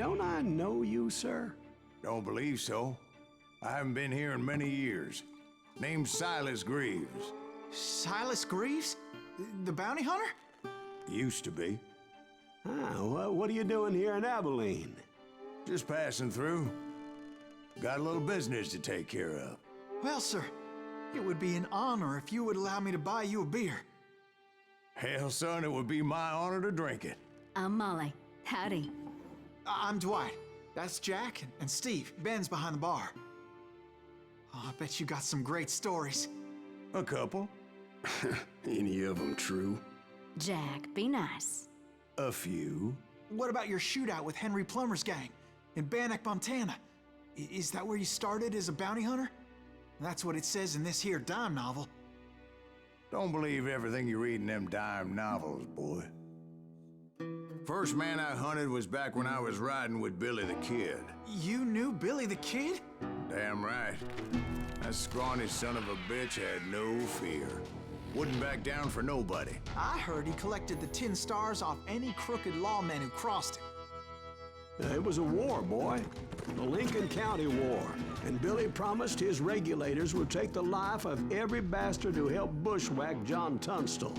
don't I know you, sir? Don't believe so. I haven't been here in many years. Name's Silas Greaves. Silas Greaves? The bounty hunter? Used to be. Ah, well, what are you doing here in Abilene? Just passing through. Got a little business to take care of. Well, sir, it would be an honor if you would allow me to buy you a beer. Hell, son, it would be my honor to drink it. I'm Molly. Howdy. I'm Dwight. That's Jack and Steve. Ben's behind the bar. Oh, I bet you got some great stories. A couple. Any of them true? Jack, be nice. A few. What about your shootout with Henry Plummer's gang in Bannock, Montana? Is that where you started as a bounty hunter? That's what it says in this here dime novel. Don't believe everything you read in them dime novels, boy. First man I hunted was back when I was riding with Billy the Kid. You knew Billy the Kid? Damn right. That scrawny son of a bitch had no fear. Wouldn't back down for nobody. I heard he collected the 10 stars off any crooked lawman who crossed him. It was a war, boy. The Lincoln County War. And Billy promised his regulators would take the life of every bastard who helped bushwhack John Tunstall.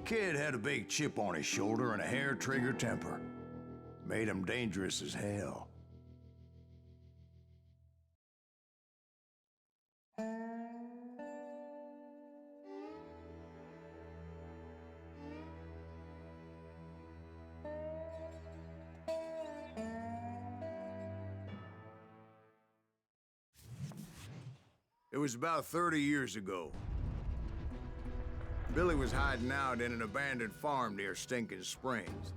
Kid had a big chip on his shoulder and a hair-trigger temper. Made him dangerous as hell. It was about 30 years ago. Billy was hiding out in an abandoned farm near Stinking Springs.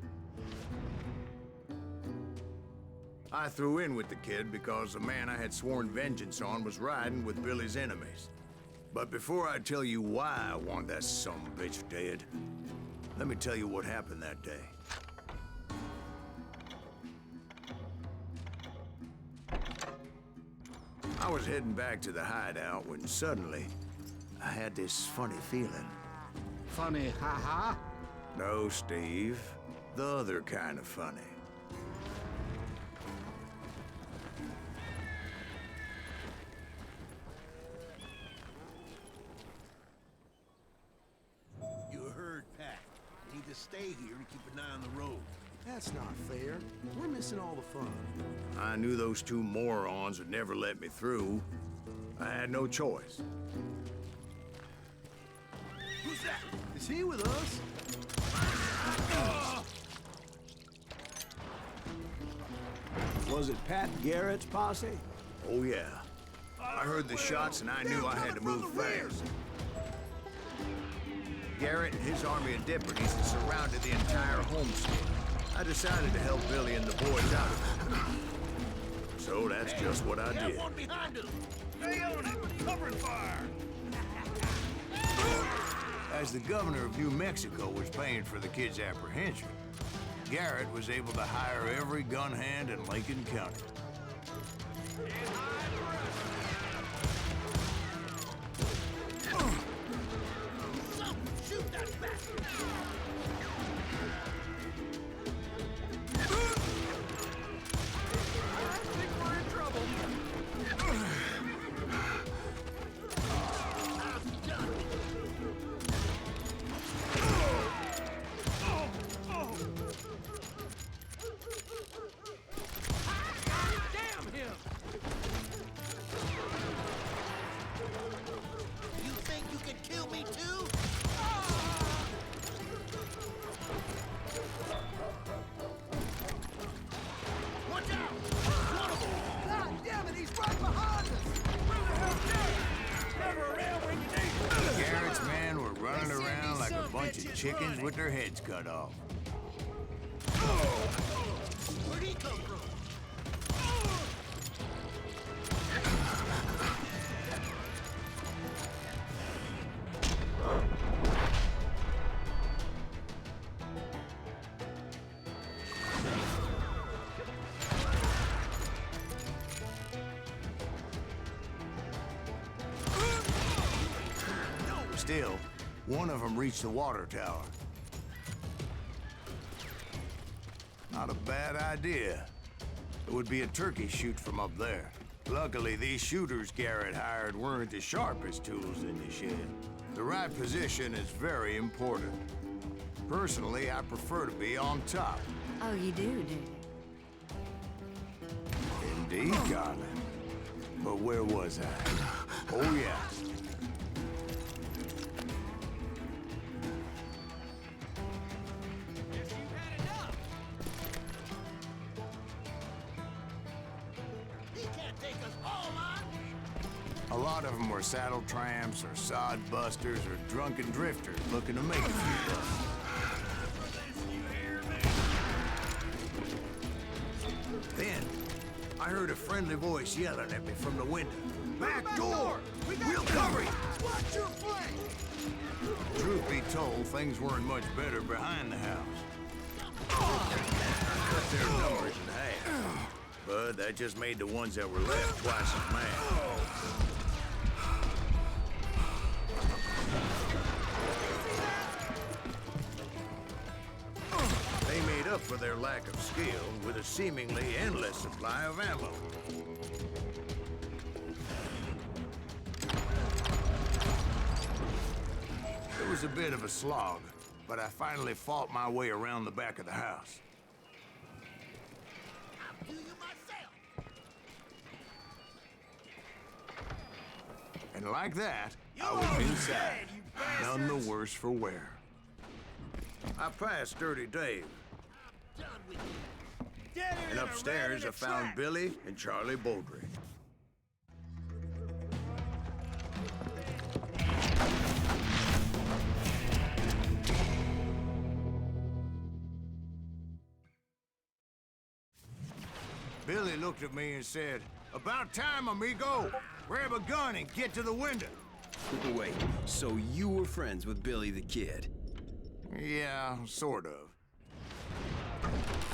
I threw in with the kid because the man I had sworn vengeance on was riding with Billy's enemies. But before I tell you why I want that sumbitch dead, let me tell you what happened that day. I was heading back to the hideout when suddenly I had this funny feeling. Funny, ha-ha? No, Steve. The other kind of funny. You heard, Pat. You need to stay here and keep an eye on the road. That's not fair. We're missing all the fun. I knew those two morons would never let me through. I had no choice. Who's that? Is he with us? Was it Pat Garrett's posse? Oh, yeah. I heard the shots and I knew I had to move fast. Garrett and his army of deputies had surrounded the entire homestead. I decided to help Billy and the boys out of it. So that's just what I did. One behind us. Stay on it. Covering fire. As the governor of New Mexico was paying for the kid's apprehension, Garrett was able to hire every gun hand in Lincoln County. Shoot that bastard. Chickens with their heads cut off. Where'd he come from? Still, one of them reached the water tower. Not a bad idea. It would be a turkey shoot from up there. Luckily, these shooters Garrett hired weren't the sharpest tools in the shed. The right position is very important. Personally, I prefer to be on top. Oh, you do you? Indeed, darling. But where was I? Oh, yeah. A lot of them were saddle tramps or sod busters or drunken drifters looking to make a few bucks. Then, I heard a friendly voice yelling at me from the window. Back door! We'll cover you! Watch your flank! Truth be told, things weren't much better behind the house. Cut their numbers in half. But that just made the ones that were left twice as mad. They made up for their lack of skill with a seemingly endless supply of ammo. It was a bit of a slog, but I finally fought my way around the back of the house. And like that, I was inside, none the worse for wear. I passed Dirty Dave. And upstairs, I found Billy and Charlie Baldry. Billy looked at me and said, "About time, amigo. Grab a gun and get to the window." Wait, so you were friends with Billy the Kid? Yeah, sort of.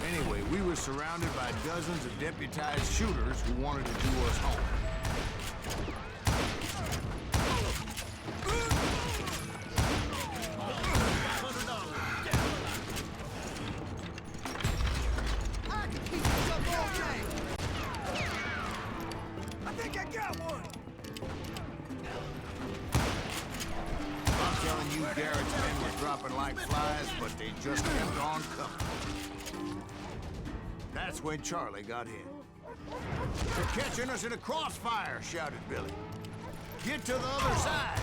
Anyway, we were surrounded by dozens of deputized shooters who wanted to do us home. I think I got one! I'm telling you, Garrett's men were dropping like flies, but they just kept on coming. That's when Charlie got hit. "They're catching us in a crossfire," shouted Billy. "Get to the other side!"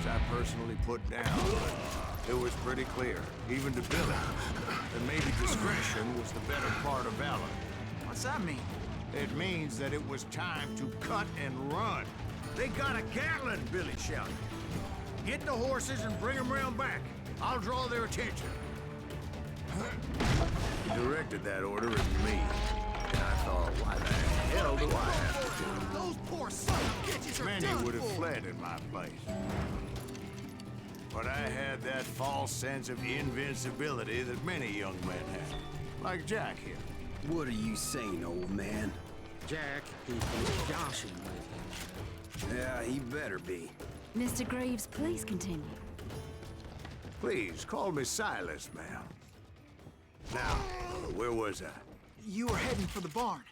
I personally put down, but it was pretty clear, even to Billy, that maybe discretion was the better part of valor. What's that mean? It means that it was time to cut and run. "They got a Gatling," Billy shouted. "Get the horses and bring them round back. I'll draw their attention." He directed that order at me, and I thought, why the hell do I have to do it? Those poor sons of bitches are Many done would have for. fled in my place. But I had that false sense of invincibility that many young men have. Like Jack here. What are you saying, old man? Jack, he's joshing with him. Yeah, he better be. Mr. Greaves, please continue. Please, call me Silas, ma'am. Now, where was I? You were heading for the barn.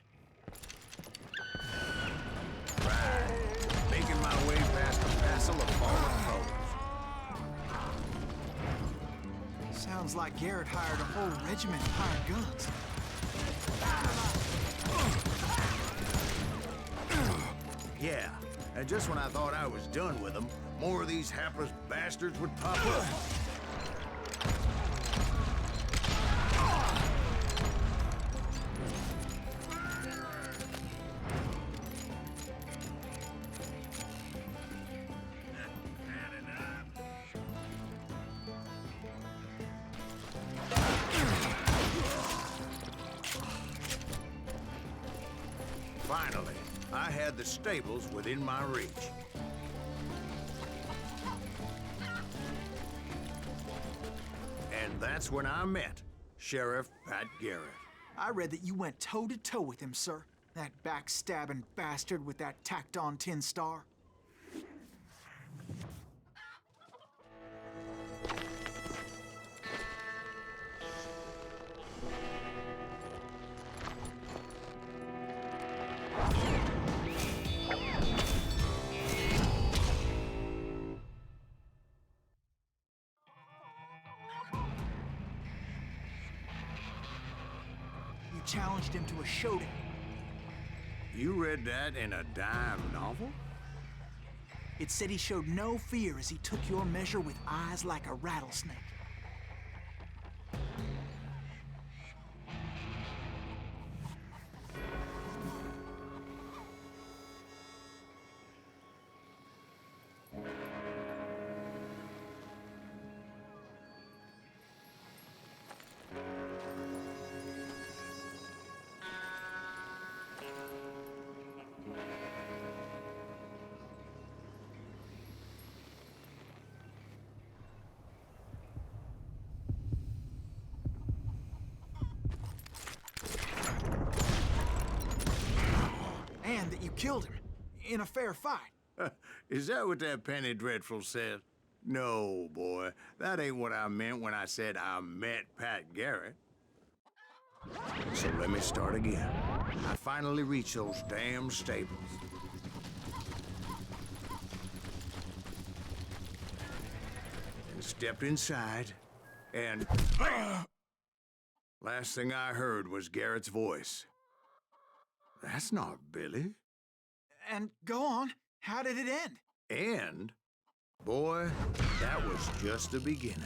Right. Making my way past a passel of fallen foes. Sounds like Garrett hired a whole regiment of hired guns. Yeah, and just when I thought I was done with them, more of these hapless bastards would pop up. I had the stables within my reach. And that's when I met Sheriff Pat Garrett. I read that you went toe-to-toe with him, sir. That backstabbing bastard with that tacked-on tin star. You challenged him to a showdown. You read that in a dime novel? It said he showed no fear as he took your measure with eyes like a rattlesnake. And that you killed him in a fair fight. Is that what that Penny Dreadful said? No, boy. That ain't what I meant when I said I met Pat Garrett. So let me start again. I finally reached those damn stables. And stepped inside, and... Last thing I heard was Garrett's voice. That's not Billy. And go on, how did it end? And, boy, that was just the beginning.